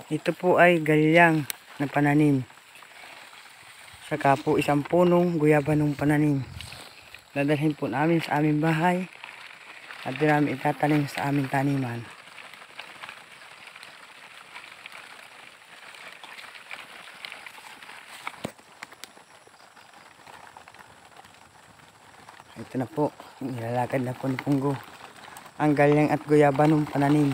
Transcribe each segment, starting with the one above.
Ito po ay galyang na pananim. Saka po isang punong guyabanong pananim. Dadalhin po namin sa aming bahay at doon namin itatanim sa aming taniman. Ito na po, nilalakad na po ni Punggo ang galyang at guyabanong pananim.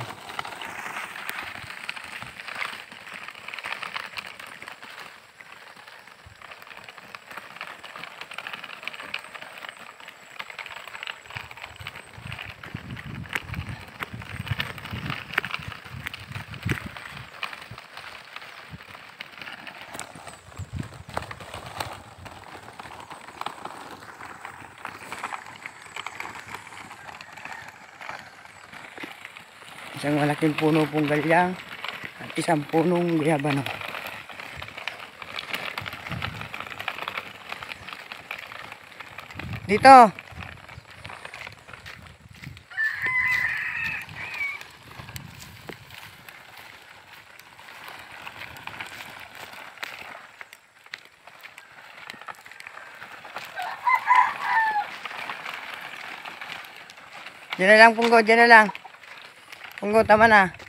Isang malaking puno pong galyang at isang punong guyabano. Dito! Diyan na lang, Punggo, diyan na lang. Punggo, tama na.